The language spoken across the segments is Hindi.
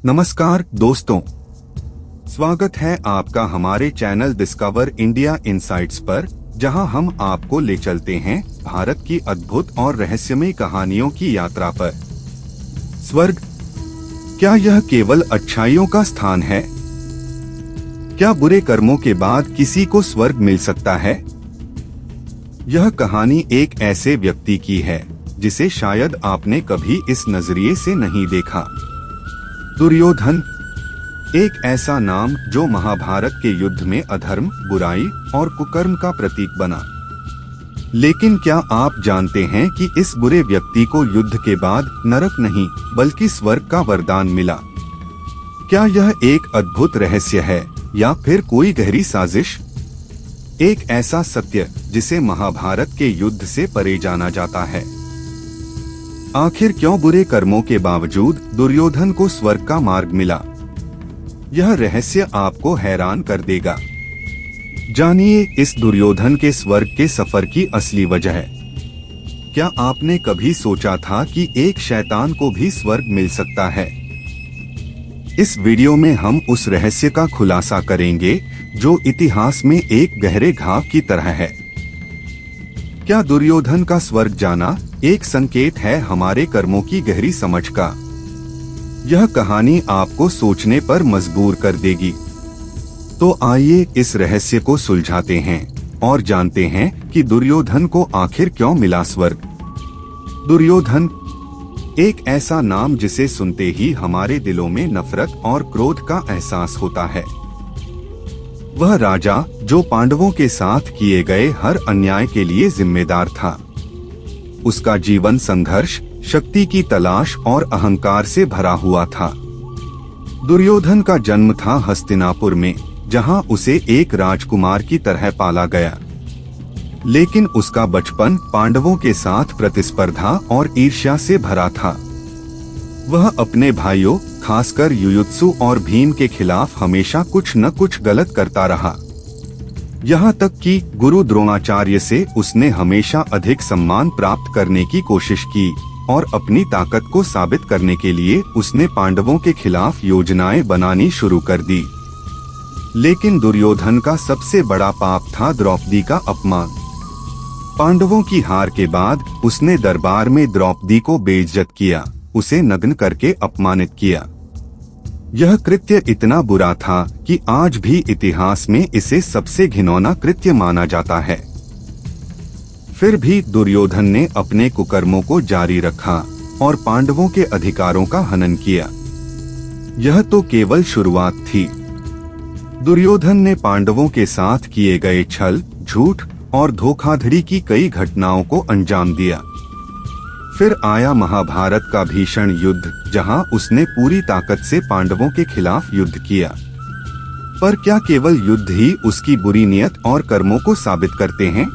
नमस्कार दोस्तों, स्वागत है आपका हमारे चैनल डिस्कवर इंडिया इनसाइट्स पर, जहां हम आपको ले चलते हैं भारत की अद्भुत और रहस्यमय कहानियों की यात्रा पर। स्वर्ग, क्या यह केवल अच्छाइयों का स्थान है? क्या बुरे कर्मों के बाद किसी को स्वर्ग मिल सकता है? यह कहानी एक ऐसे व्यक्ति की है जिसे शायद आपने कभी इस नजरिए से नहीं देखा। दुर्योधन, एक ऐसा नाम जो महाभारत के युद्ध में अधर्म, बुराई और कुकर्म का प्रतीक बना। लेकिन क्या आप जानते हैं कि इस बुरे व्यक्ति को युद्ध के बाद नरक नहीं बल्कि स्वर्ग का वरदान मिला? क्या यह एक अद्भुत रहस्य है या फिर कोई गहरी साजिश? एक ऐसा सत्य जिसे महाभारत के युद्ध से परे जाना जाता है। आखिर क्यों बुरे कर्मों के बावजूद दुर्योधन को स्वर्ग का मार्ग मिला? यह रहस्य आपको हैरान कर देगा। जानिए इस दुर्योधन के स्वर्ग के सफर की असली वजह। क्या आपने कभी सोचा था कि एक शैतान को भी स्वर्ग मिल सकता है? इस वीडियो में हम उस रहस्य का खुलासा करेंगे जो इतिहास में एक गहरे घाव की तरह है। क्या दुर्योधन का स्वर्ग जाना एक संकेत है हमारे कर्मों की गहरी समझ का? यह कहानी आपको सोचने पर मजबूर कर देगी। तो आइए इस रहस्य को सुलझाते हैं और जानते हैं कि दुर्योधन को आखिर क्यों मिला स्वर्ग। दुर्योधन, एक ऐसा नाम जिसे सुनते ही हमारे दिलों में नफरत और क्रोध का एहसास होता है। वह राजा जो पांडवों के साथ किए गए हर अन्याय के लिए जिम्मेदार था। उसका जीवन संघर्ष, शक्ति की तलाश और अहंकार से भरा हुआ था। दुर्योधन का जन्म था हस्तिनापुर में, जहां उसे एक राजकुमार की तरह पाला गया। लेकिन उसका बचपन पांडवों के साथ प्रतिस्पर्धा और ईर्ष्या से भरा था। वह अपने भाइयों, खासकर युयुत्सु और भीम के खिलाफ हमेशा कुछ न कुछ गलत करता रहा। यहाँ तक कि गुरु द्रोणाचार्य से उसने हमेशा अधिक सम्मान प्राप्त करने की कोशिश की और अपनी ताकत को साबित करने के लिए उसने पांडवों के खिलाफ योजनाएं बनानी शुरू कर दी। लेकिन दुर्योधन का सबसे बड़ा पाप था द्रौपदी का अपमान। पांडवों की हार के बाद उसने दरबार में द्रौपदी को बेइज्जत किया, उसे नग्न करके अपमानित किया। यह कृत्य इतना बुरा था कि आज भी इतिहास में इसे सबसे घिनौना कृत्य माना जाता है। फिर भी दुर्योधन ने अपने कुकर्मों को जारी रखा और पांडवों के अधिकारों का हनन किया। यह तो केवल शुरुआत थी। दुर्योधन ने पांडवों के साथ किए गए छल, झूठ और धोखाधड़ी की कई घटनाओं को अंजाम दिया। फिर आया महाभारत का भीषण युद्ध, जहां उसने पूरी ताकत से पांडवों के खिलाफ युद्ध किया। पर क्या केवल युद्ध ही उसकी बुरी नियत और कर्मों को साबित करते हैं?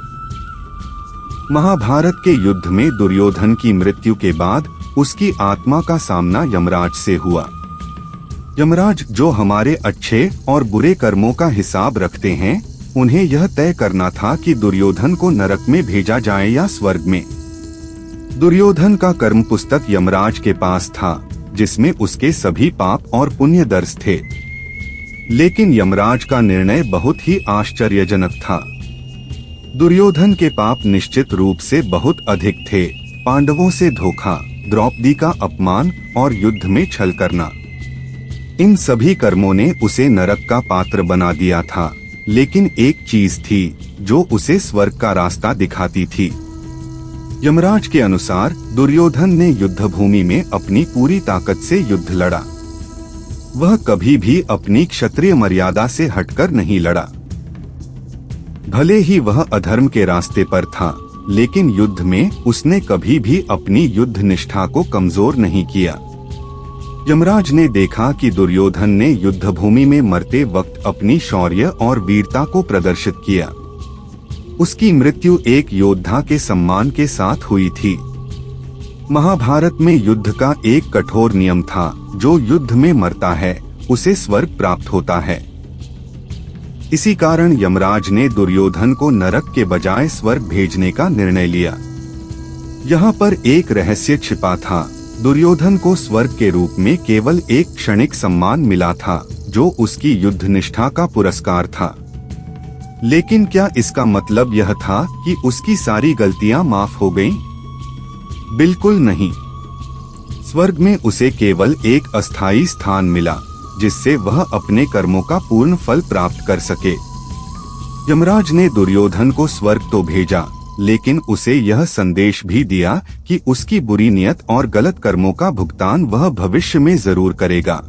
महाभारत के युद्ध में दुर्योधन की मृत्यु के बाद उसकी आत्मा का सामना यमराज से हुआ। यमराज जो हमारे अच्छे और बुरे कर्मों का हिसाब रखते हैं, उन्हें यह तय करना था कि दुर्योधन को नरक में भेजा जाए या स्वर्ग में। दुर्योधन का कर्म पुस्तक यमराज के पास था, जिसमें उसके सभी पाप और पुण्य दर्ज थे। लेकिन यमराज का निर्णय बहुत ही आश्चर्यजनक था। दुर्योधन के पाप निश्चित रूप से बहुत अधिक थे। पांडवों से धोखा, द्रौपदी का अपमान और युद्ध में छल करना। इन सभी कर्मों ने उसे नरक का पात्र बना दिया था। लेकिन एक चीज थी जो उसे स्वर्ग का रास्ता दिखाती थी। यमराज के अनुसार दुर्योधन ने युद्ध भूमि में अपनी पूरी ताकत से युद्ध लड़ा। वह कभी भी अपनी क्षत्रिय मर्यादा से हटकर नहीं लड़ा। भले ही वह अधर्म के रास्ते पर था, लेकिन युद्ध में उसने कभी भी अपनी युद्ध निष्ठा को कमजोर नहीं किया। यमराज ने देखा कि दुर्योधन ने युद्ध भूमि में मरते वक्त अपनी शौर्य और वीरता को प्रदर्शित किया। उसकी मृत्यु एक योद्धा के सम्मान के साथ हुई थी। महाभारत में युद्ध का एक कठोर नियम था, जो युद्ध में मरता है उसे स्वर्ग प्राप्त होता है। इसी कारण यमराज ने दुर्योधन को नरक के बजाय स्वर्ग भेजने का निर्णय लिया। यहाँ पर एक रहस्य छिपा था। दुर्योधन को स्वर्ग के रूप में केवल एक क्षणिक सम्मान मिला था, जो उसकी युद्ध निष्ठा का पुरस्कार था। लेकिन क्या इसका मतलब यह था कि उसकी सारी गलतियां माफ हो गईं? बिल्कुल नहीं। स्वर्ग में उसे केवल एक अस्थायी स्थान मिला, जिससे वह अपने कर्मों का पूर्ण फल प्राप्त कर सके। यमराज ने दुर्योधन को स्वर्ग तो भेजा, लेकिन उसे यह संदेश भी दिया कि उसकी बुरी नियत और गलत कर्मों का भुगतान वह भविष्य में जरूर करेगा।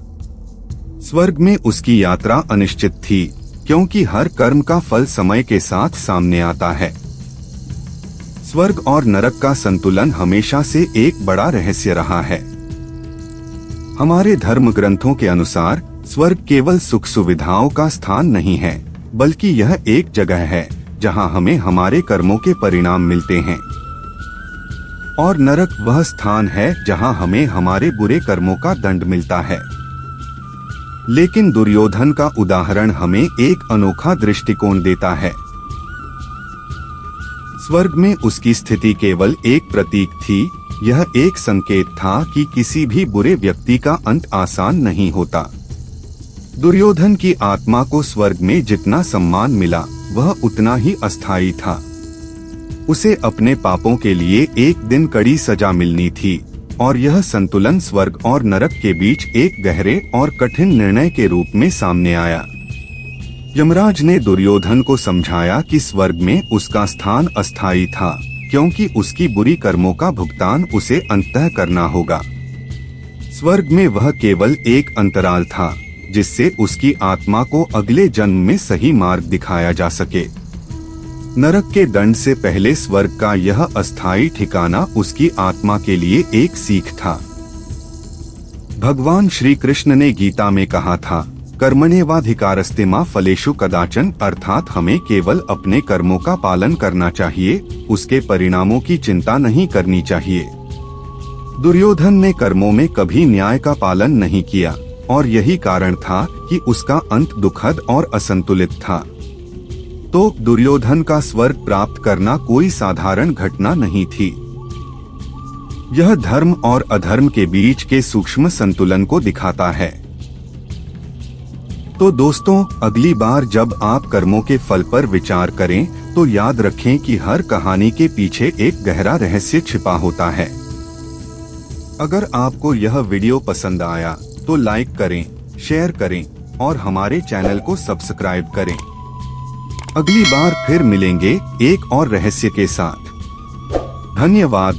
स्वर्ग में उसकी यात्रा अनिश्चित थी, क्योंकि हर कर्म का फल समय के साथ सामने आता है। स्वर्ग और नरक का संतुलन हमेशा से एक बड़ा रहस्य रहा है। हमारे धर्म ग्रंथों के अनुसार स्वर्ग केवल सुख सुविधाओं का स्थान नहीं है, बल्कि यह एक जगह है जहां हमें हमारे कर्मों के परिणाम मिलते हैं। और नरक वह स्थान है जहां हमें हमारे बुरे कर्मों का दंड मिलता है। लेकिन दुर्योधन का उदाहरण हमें एक अनोखा दृष्टिकोण देता है। स्वर्ग में उसकी स्थिति केवल एक प्रतीक थी, यह एक संकेत था कि किसी भी बुरे व्यक्ति का अंत आसान नहीं होता। दुर्योधन की आत्मा को स्वर्ग में जितना सम्मान मिला, वह उतना ही अस्थायी था। उसे अपने पापों के लिए एक दिन कड़ी सजा मिलनी थी, और यह संतुलन स्वर्ग और नरक के बीच एक गहरे और कठिन निर्णय के रूप में सामने आया। यमराज ने दुर्योधन को समझाया कि स्वर्ग में उसका स्थान अस्थायी था, क्योंकि उसकी बुरी कर्मों का भुगतान उसे अंततः करना होगा। स्वर्ग में वह केवल एक अंतराल था, जिससे उसकी आत्मा को अगले जन्म में सही मार्ग दिखाया जा सके। नरक के दंड से पहले स्वर्ग का यह अस्थायी ठिकाना उसकी आत्मा के लिए एक सीख था। भगवान श्री कृष्ण ने गीता में कहा था, कर्मण्येवाधिकारस्ते मा फलेषु कदाचन, अर्थात हमें केवल अपने कर्मों का पालन करना चाहिए, उसके परिणामों की चिंता नहीं करनी चाहिए। दुर्योधन ने कर्मों में कभी न्याय का पालन नहीं किया, और यही कारण था कि उसका अंत दुखद और असंतुलित था। तो दुर्योधन का स्वर्ग प्राप्त करना कोई साधारण घटना नहीं थी। यह धर्म और अधर्म के बीच के सूक्ष्म संतुलन को दिखाता है। तो दोस्तों, अगली बार जब आप कर्मों के फल पर विचार करें, तो याद रखें कि हर कहानी के पीछे एक गहरा रहस्य छिपा होता है। अगर आपको यह वीडियो पसंद आया तो लाइक करें, शेयर करें और हमारे चैनल को सब्सक्राइब करें। अगली बार फिर मिलेंगे एक और रहस्य के साथ। धन्यवाद।